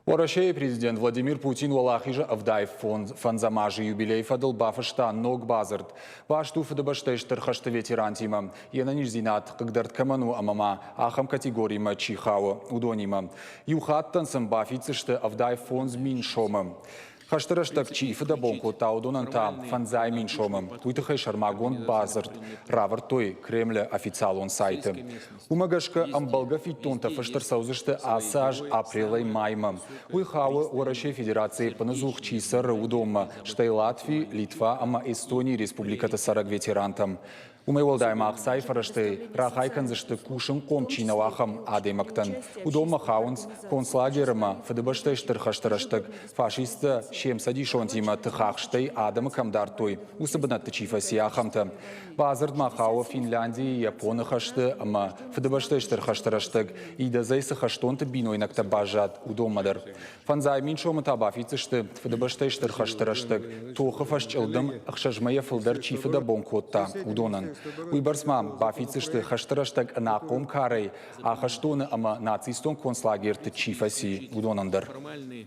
Россия президент Владимир Путин Валахижа Авдаев фанзамажи юбилей фадл бафаштан ног базард. Башту фадабаштештер хашта ветеран тима. Ена нижзинат, кагдарт каману амама, ахам категорима чихао, удонима. Юхаттан сам бафицеште Авдаев фонз миншома. Хаштараштак чифада бонко таудонанта фанзай миншомам. Уйтахай шармагон базард. Равартой Кремля официал он сайты. Умагашка амбалга фитонта фаштарсаузыште асаж апрелай майма. Уйхауа у Российской Федерации паназух чисар удома. Штай Латвии, Литва, ама Эстонии, Республика Сараг ветерантам. Умайвалдайма ахсай фарашты рахайканзышты кушам комчина вахам адемактан. Удома хаунс концлагерма фадабаштештер хаштараштак фашиста шем садишонтима тхахштай адама камдартой. Усабанат чифа сияхамта. Базард махауа Финляндии Япона хашты ама фадабаштештер хаштараштак и да зайса хаштонта биной накта бажат удомадар. Фанзай миншома табафицышты фадабаштештер хаштараштак тоха фашчалдам ахшажмая фылдар чифа да бонкотта удонан. Уйбарсмам бафицышты хаштараштак нақом карай, а хаштоны ама нацистон концлагер чифаси удонандар.